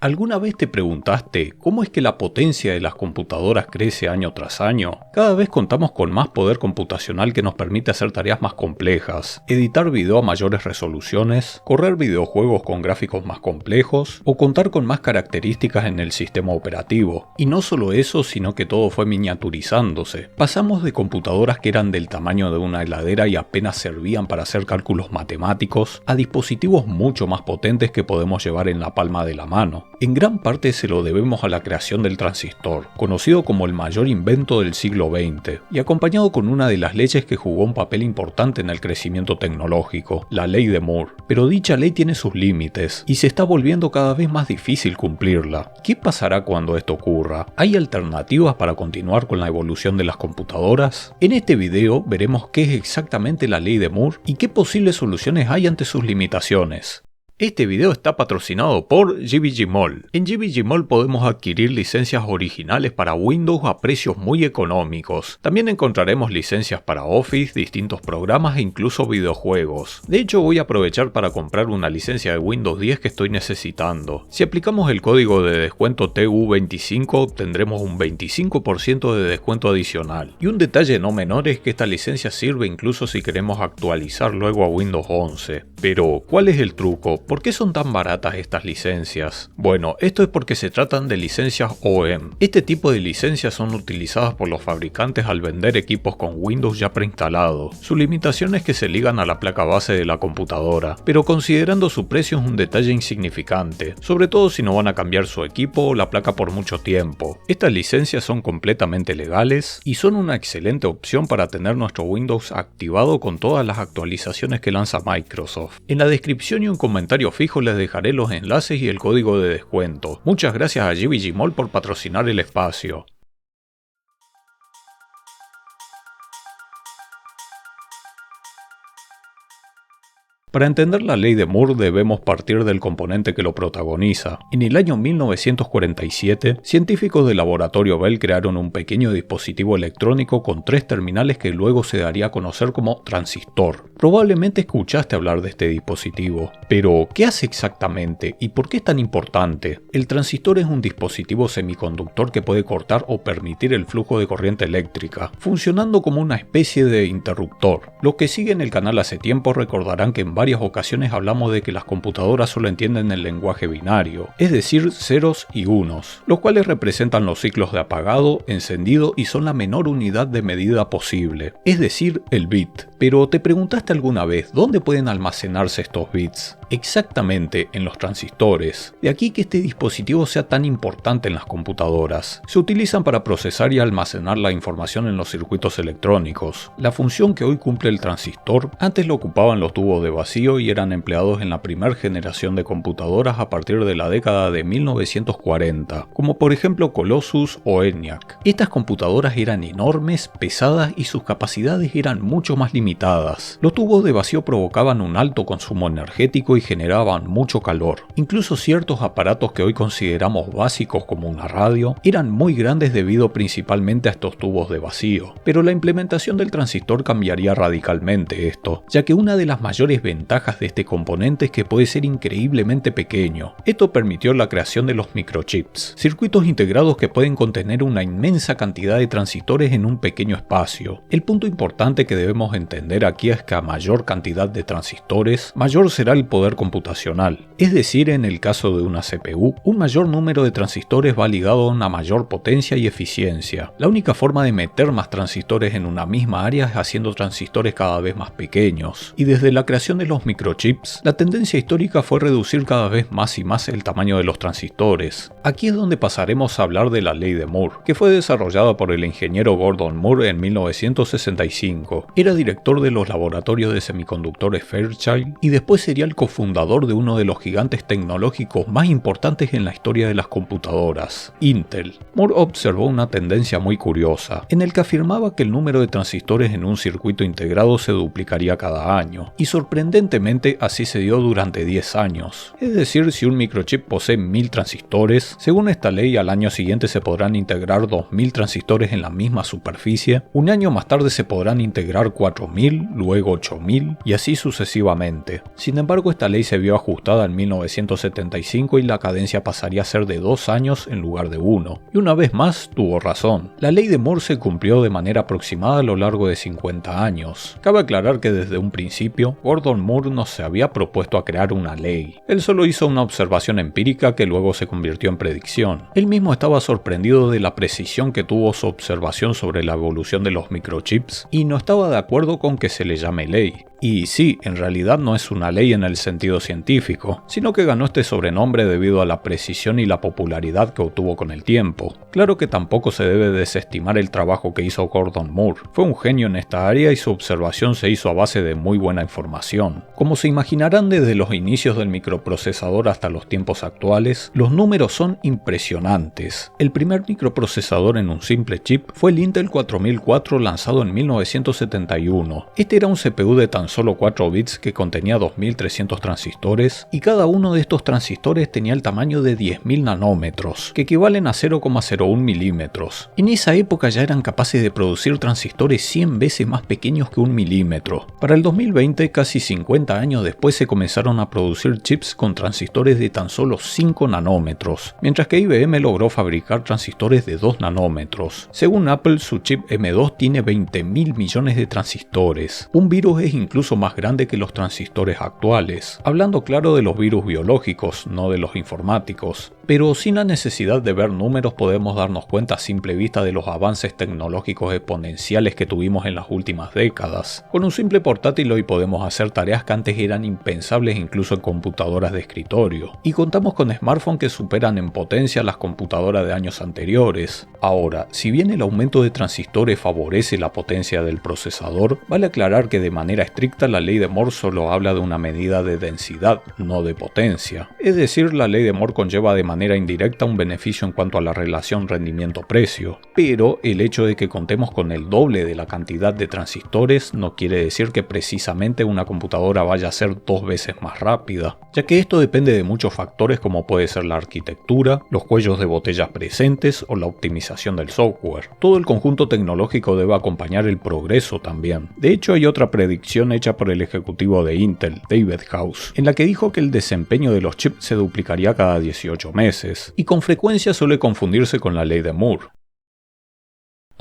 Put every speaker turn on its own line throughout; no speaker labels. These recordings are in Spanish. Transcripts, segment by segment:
¿Alguna vez te preguntaste cómo es que la potencia de las computadoras crece año tras año? Cada vez contamos con más poder computacional que nos permite hacer tareas más complejas, editar video a mayores resoluciones, correr videojuegos con gráficos más complejos o contar con más características en el sistema operativo. Y no solo eso, sino que todo fue miniaturizándose. Pasamos de computadoras que eran del tamaño de una heladera y apenas servían para hacer cálculos matemáticos, a dispositivos mucho más potentes que podemos llevar en la palma de la mano. En gran parte se lo debemos a la creación del transistor, conocido como el mayor invento del siglo XX, y acompañado con una de las leyes que jugó un papel importante en el crecimiento tecnológico, la ley de Moore. Pero dicha ley tiene sus límites, y se está volviendo cada vez más difícil cumplirla. ¿Qué pasará cuando esto ocurra? ¿Hay alternativas para continuar con la evolución de las computadoras? En este video veremos qué es exactamente la ley de Moore y qué posibles soluciones hay ante sus limitaciones. Este video está patrocinado por GBGMall. En GBGMall podemos adquirir licencias originales para Windows a precios muy económicos. También encontraremos licencias para Office, distintos programas e incluso videojuegos. De hecho, voy a aprovechar para comprar una licencia de Windows 10 que estoy necesitando. Si aplicamos el código de descuento TU25 obtendremos un 25% de descuento adicional. Y un detalle no menor es que esta licencia sirve incluso si queremos actualizar luego a Windows 11. Pero, ¿cuál es el truco? ¿Por qué son tan baratas estas licencias? Bueno, esto es porque se tratan de licencias OEM. Este tipo de licencias son utilizadas por los fabricantes al vender equipos con Windows ya preinstalado. Su limitación es que se ligan a la placa base de la computadora, pero considerando su precio es un detalle insignificante, sobre todo si no van a cambiar su equipo o la placa por mucho tiempo. Estas licencias son completamente legales y son una excelente opción para tener nuestro Windows activado con todas las actualizaciones que lanza Microsoft. En la descripción y un comentario fijo les dejaré los enlaces y el código de descuento. Muchas gracias a GBGMall por patrocinar el espacio. Para entender la ley de Moore debemos partir del componente que lo protagoniza. En el año 1947, científicos del laboratorio Bell crearon un pequeño dispositivo electrónico con 3 terminales que luego se daría a conocer como transistor. Probablemente escuchaste hablar de este dispositivo, pero ¿qué hace exactamente y por qué es tan importante? El transistor es un dispositivo semiconductor que puede cortar o permitir el flujo de corriente eléctrica, funcionando como una especie de interruptor. Los que siguen el canal hace tiempo recordarán que en varias ocasiones hablamos de que las computadoras solo entienden el lenguaje binario, es decir, ceros y unos, los cuales representan los ciclos de apagado, encendido y son la menor unidad de medida posible, es decir, el bit. Pero ¿te preguntaste alguna vez dónde pueden almacenarse estos bits? Exactamente en los transistores. De aquí que este dispositivo sea tan importante en las computadoras. Se utilizan para procesar y almacenar la información en los circuitos electrónicos. La función que hoy cumple el transistor antes lo ocupaban los tubos de vacío y eran empleados en la primera generación de computadoras a partir de la década de 1940, como por ejemplo Colossus o ENIAC. Estas computadoras eran enormes, pesadas y sus capacidades eran mucho más limitadas. Los tubos de vacío provocaban un alto consumo energético y generaban mucho calor. Incluso ciertos aparatos que hoy consideramos básicos como una radio eran muy grandes debido principalmente a estos tubos de vacío. Pero la implementación del transistor cambiaría radicalmente esto, ya que una de las mayores ventajas de este componente es que puede ser increíblemente pequeño. Esto permitió la creación de los microchips, circuitos integrados que pueden contener una inmensa cantidad de transistores en un pequeño espacio. El punto importante que debemos entender aquí es que a mayor cantidad de transistores, mayor será el poder computacional. Es decir, en el caso de una CPU, un mayor número de transistores va ligado a una mayor potencia y eficiencia. La única forma de meter más transistores en una misma área es haciendo transistores cada vez más pequeños. Y desde la creación de los microchips, la tendencia histórica fue reducir cada vez más y más el tamaño de los transistores. Aquí es donde pasaremos a hablar de la ley de Moore, que fue desarrollada por el ingeniero Gordon Moore en 1965. Era director de los laboratorios de semiconductores Fairchild y después sería el cofundador de uno de los gigantes tecnológicos más importantes en la historia de las computadoras, Intel. Moore observó una tendencia muy curiosa, en el que afirmaba que el número de transistores en un circuito integrado se duplicaría cada año, y sorprendentemente así se dio durante 10 años. Es decir, si un microchip posee 1000 transistores, según esta ley al año siguiente se podrán integrar 2000 transistores en la misma superficie, un año más tarde se podrán integrar 4000, luego 8000 y así sucesivamente. Sin embargo, esta ley se vio ajustada en 1975 y la cadencia pasaría a ser de 2 años en lugar de 1. Y una vez más tuvo razón. La ley de Moore se cumplió de manera aproximada a lo largo de 50 años. Cabe aclarar que desde un principio, Gordon Moore no se había propuesto a crear una ley. Él solo hizo una observación empírica que luego se convirtió en predicción. Él mismo estaba sorprendido de la precisión que tuvo su observación sobre la evolución de los microchips y no estaba de acuerdo con que se le llame ley. Y sí, en realidad no es una ley en el sentido científico, sino que ganó este sobrenombre debido a la precisión y la popularidad que obtuvo con el tiempo. Claro que tampoco se debe desestimar el trabajo que hizo Gordon Moore. Fue un genio en esta área y su observación se hizo a base de muy buena información. Como se imaginarán, desde los inicios del microprocesador hasta los tiempos actuales, los números son impresionantes. El primer microprocesador en un simple chip fue el Intel 4004 lanzado en 1971. Este era un CPU de tan solo 4 bits que contenía 2300 transistores y cada uno de estos transistores tenía el tamaño de 10.000 nanómetros, que equivalen a 0,01 milímetros. En esa época ya eran capaces de producir transistores 100 veces más pequeños que 1 milímetro. Para el 2020, casi 50 años después, se comenzaron a producir chips con transistores de tan solo 5 nanómetros, mientras que IBM logró fabricar transistores de 2 nanómetros. Según Apple, su chip M2 tiene 20.000 millones de transistores. Un virus es incluso más grande que los transistores actuales, hablando claro de los virus biológicos, no de los informáticos. Pero sin la necesidad de ver números podemos darnos cuenta a simple vista de los avances tecnológicos exponenciales que tuvimos en las últimas décadas. Con un simple portátil hoy podemos hacer tareas que antes eran impensables incluso en computadoras de escritorio. Y contamos con smartphones que superan en potencia las computadoras de años anteriores. Ahora, si bien el aumento de transistores favorece la potencia del procesador, vale aclarar que de manera estricta la ley de Moore solo habla de una medida de densidad, no de potencia. Es decir, la ley de Moore conlleva de manera indirecta un beneficio en cuanto a la relación rendimiento-precio, pero el hecho de que contemos con el doble de la cantidad de transistores no quiere decir que precisamente una computadora vaya a ser 2 veces más rápida, ya que esto depende de muchos factores como puede ser la arquitectura, los cuellos de botellas presentes o la optimización del software. Todo el conjunto tecnológico debe acompañar el progreso también. De hecho, hay otra predicción hecha por el ejecutivo de Intel, David House, en la que dijo que el desempeño de los chips se duplicaría cada 18 meses, y con frecuencia suele confundirse con la ley de Moore.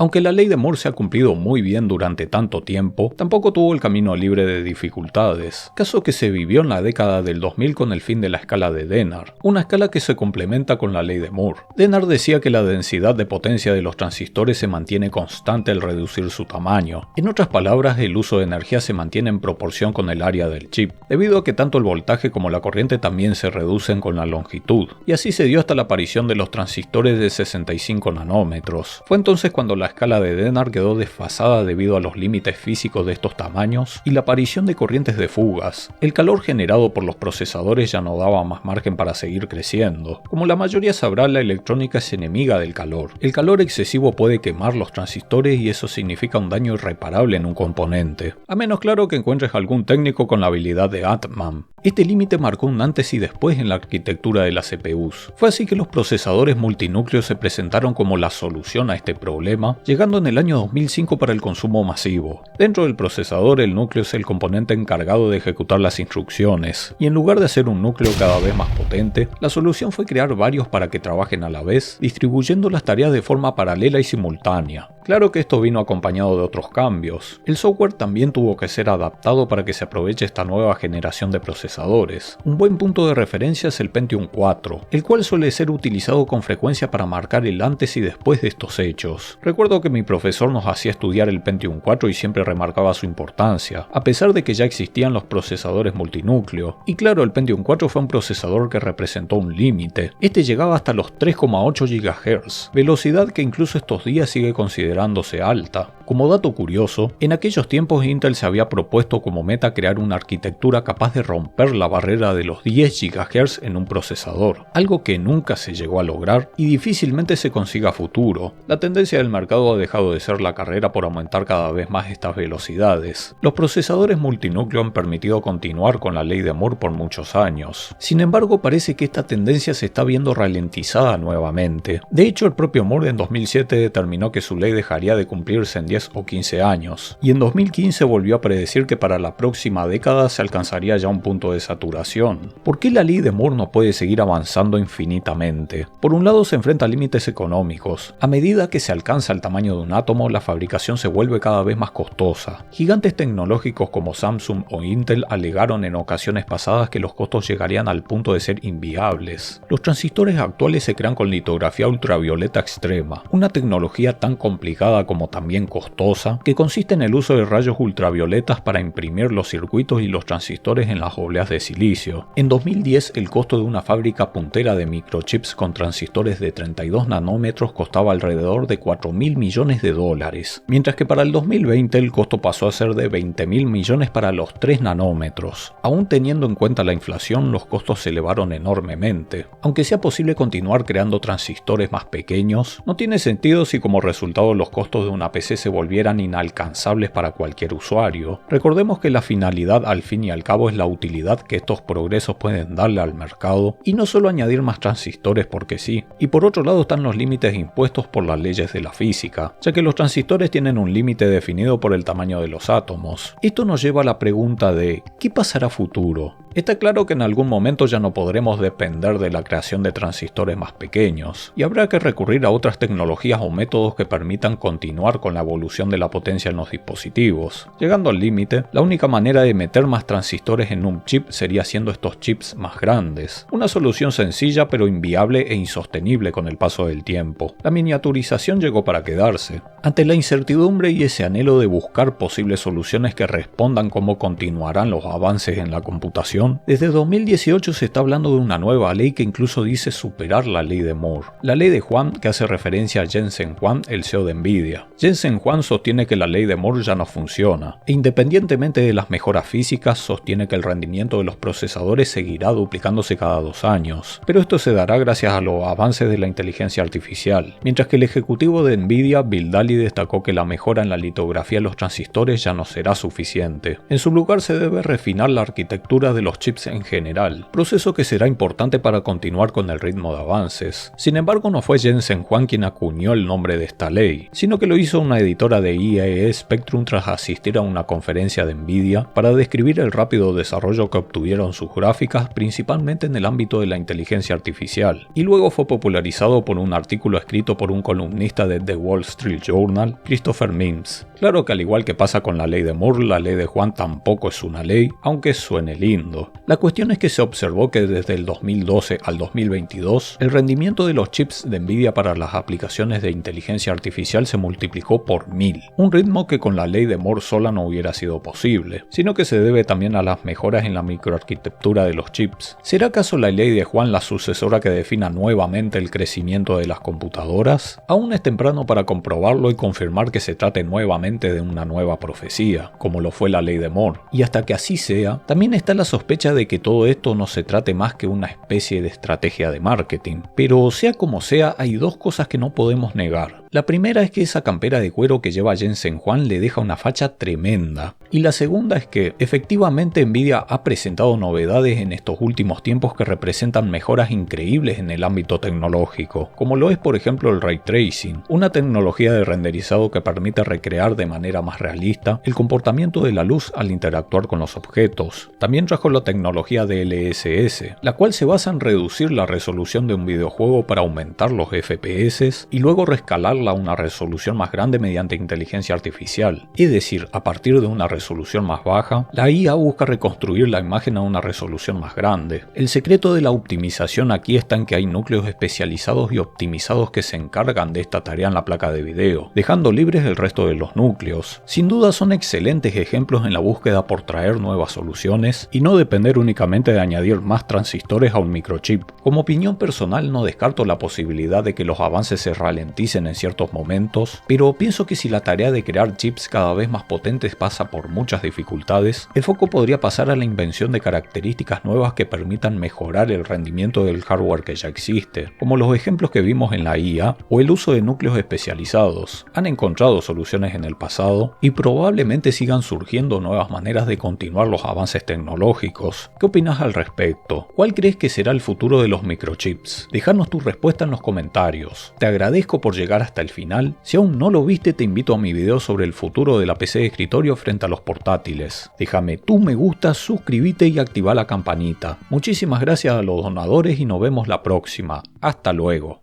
Aunque la ley de Moore se ha cumplido muy bien durante tanto tiempo, tampoco tuvo el camino libre de dificultades, caso que se vivió en la década del 2000 con el fin de la escala de Dennard, una escala que se complementa con la ley de Moore. Dennard decía que la densidad de potencia de los transistores se mantiene constante al reducir su tamaño. En otras palabras, el uso de energía se mantiene en proporción con el área del chip, debido a que tanto el voltaje como la corriente también se reducen con la longitud, y así se dio hasta la aparición de los transistores de 65 nanómetros. Fue entonces cuando la escala de Dennard quedó desfasada debido a los límites físicos de estos tamaños y la aparición de corrientes de fugas. El calor generado por los procesadores ya no daba más margen para seguir creciendo. Como la mayoría sabrá, la electrónica es enemiga del calor. El calor excesivo puede quemar los transistores y eso significa un daño irreparable en un componente. A menos claro que encuentres algún técnico con la habilidad de Atman. Este límite marcó un antes y después en la arquitectura de las CPUs. Fue así que los procesadores multinúcleos se presentaron como la solución a este problema, llegando en el año 2005 para el consumo masivo. Dentro del procesador, el núcleo es el componente encargado de ejecutar las instrucciones, y en lugar de hacer un núcleo cada vez más potente, la solución fue crear varios para que trabajen a la vez, distribuyendo las tareas de forma paralela y simultánea. Claro que esto vino acompañado de otros cambios. El software también tuvo que ser adaptado para que se aproveche esta nueva generación de procesadores. Un buen punto de referencia es el Pentium 4, el cual suele ser utilizado con frecuencia para marcar el antes y después de estos hechos. Recuerdo que mi profesor nos hacía estudiar el Pentium 4 y siempre remarcaba su importancia, a pesar de que ya existían los procesadores multinúcleo. Y claro, el Pentium 4 fue un procesador que representó un límite. Este llegaba hasta los 3,8 GHz, velocidad que incluso estos días sigue considerándose alta. Como dato curioso, en aquellos tiempos Intel se había propuesto como meta crear una arquitectura capaz de romper la barrera de los 10 GHz en un procesador, algo que nunca se llegó a lograr y difícilmente se consiga a futuro. La tendencia del mercado ha dejado de ser la carrera por aumentar cada vez más estas velocidades. Los procesadores multinúcleo han permitido continuar con la ley de Moore por muchos años. Sin embargo, parece que esta tendencia se está viendo ralentizada nuevamente. De hecho, el propio Moore en 2007 determinó que su ley dejaría de cumplirse en 10 10 o 15 años, y en 2015 volvió a predecir que para la próxima década se alcanzaría ya un punto de saturación. ¿Por qué la ley de Moore no puede seguir avanzando infinitamente? Por un lado se enfrenta a límites económicos. A medida que se alcanza el tamaño de un átomo, la fabricación se vuelve cada vez más costosa. Gigantes tecnológicos como Samsung o Intel alegaron en ocasiones pasadas que los costos llegarían al punto de ser inviables. Los transistores actuales se crean con litografía ultravioleta extrema, una tecnología tan complicada como también costosa, que consiste en el uso de rayos ultravioletas para imprimir los circuitos y los transistores en las obleas de silicio. En 2010 el costo de una fábrica puntera de microchips con transistores de 32 nanómetros costaba alrededor de 4.000 millones de dólares, mientras que para el 2020 el costo pasó a ser de 20.000 millones para los 3 nanómetros. Aún teniendo en cuenta la inflación, los costos se elevaron enormemente. Aunque sea posible continuar creando transistores más pequeños, no tiene sentido si como resultado los costos de una PC se volvieran inalcanzables para cualquier usuario. Recordemos que la finalidad al fin y al cabo es la utilidad que estos progresos pueden darle al mercado y no solo añadir más transistores porque sí. Y por otro lado están los límites impuestos por las leyes de la física, ya que los transistores tienen un límite definido por el tamaño de los átomos. Esto nos lleva a la pregunta de ¿qué pasará a futuro? Está claro que en algún momento ya no podremos depender de la creación de transistores más pequeños, y habrá que recurrir a otras tecnologías o métodos que permitan continuar con la evolución de la potencia en los dispositivos. Llegando al límite, la única manera de meter más transistores en un chip sería haciendo estos chips más grandes. Una solución sencilla pero inviable e insostenible con el paso del tiempo. La miniaturización llegó para quedarse. Ante la incertidumbre y ese anhelo de buscar posibles soluciones que respondan cómo continuarán los avances en la computación, desde 2018 se está hablando de una nueva ley que incluso dice superar la ley de Moore. La ley de Huang, que hace referencia a Jensen Huang, el CEO de Nvidia. Jensen Huang sostiene que la ley de Moore ya no funciona, e independientemente de las mejoras físicas, sostiene que el rendimiento de los procesadores seguirá duplicándose cada 2 años. Pero esto se dará gracias a los avances de la inteligencia artificial, mientras que el ejecutivo de Nvidia, Bill Daley, destacó que la mejora en la litografía de los transistores ya no será suficiente. En su lugar se debe refinar la arquitectura de los chips en general, proceso que será importante para continuar con el ritmo de avances. Sin embargo, no fue Jensen Huang quien acuñó el nombre de esta ley, sino que lo hizo una editora de IEEE Spectrum tras asistir a una conferencia de Nvidia para describir el rápido desarrollo que obtuvieron sus gráficas, principalmente en el ámbito de la inteligencia artificial, y luego fue popularizado por un artículo escrito por un columnista de The Wall Street Journal, Christopher Mims. Claro que al igual que pasa con la ley de Moore, la ley de Huang tampoco es una ley, aunque suene lindo. La cuestión es que se observó que desde el 2012 al 2022, el rendimiento de los chips de Nvidia para las aplicaciones de inteligencia artificial se multiplicó por 1000, un ritmo que con la ley de Moore sola no hubiera sido posible, sino que se debe también a las mejoras en la microarquitectura de los chips. ¿Será acaso la ley de Huang la sucesora que defina nuevamente el crecimiento de las computadoras? Aún es temprano para comprobarlo y confirmar que se trate nuevamente de una nueva profecía, como lo fue la ley de Moore. Y hasta que así sea, también está la sospecha de que todo esto no se trate más que una especie de estrategia de marketing. Pero sea como sea, hay dos cosas que no podemos negar. La primera es que esa campera de cuero que lleva Jensen Huang le deja una facha tremenda. Y la segunda es que, efectivamente, Nvidia ha presentado novedades en estos últimos tiempos que representan mejoras increíbles en el ámbito tecnológico, como lo es por ejemplo el Ray Tracing, una tecnología de renderizado que permite recrear de manera más realista el comportamiento de la luz al interactuar con los objetos. También trajo la tecnología DLSS, la cual se basa en reducir la resolución de un videojuego para aumentar los FPS y luego rescalarla a una resolución más grande mediante inteligencia artificial. Es decir, a partir de una resolución más baja, la IA busca reconstruir la imagen a una resolución más grande. El secreto de la optimización aquí está en que hay núcleos especializados y optimizados que se encargan de esta tarea en la placa de video, dejando libres el resto de los núcleos. Sin duda son excelentes ejemplos en la búsqueda por traer nuevas soluciones y no depender únicamente de añadir más transistores a un microchip. Como opinión personal no descarto la posibilidad de que los avances se ralenticen en ciertos momentos, pero pienso que si la tarea de crear chips cada vez más potentes pasa por muchas dificultades, el foco podría pasar a la invención de características nuevas que permitan mejorar el rendimiento del hardware que ya existe, como los ejemplos que vimos en la IA o el uso de núcleos especializados. Han encontrado soluciones en el pasado y probablemente sigan surgiendo nuevas maneras de continuar los avances tecnológicos. ¿Qué opinas al respecto? ¿Cuál crees que será el futuro de los microchips? Déjanos tu respuesta en los comentarios. Te agradezco por llegar hasta hasta el final. Si aún no lo viste, te invito a mi video sobre el futuro de la PC de escritorio frente a los portátiles. Déjame tu me gusta, suscríbete y activa la campanita. Muchísimas gracias a los donadores y nos vemos la próxima. Hasta luego.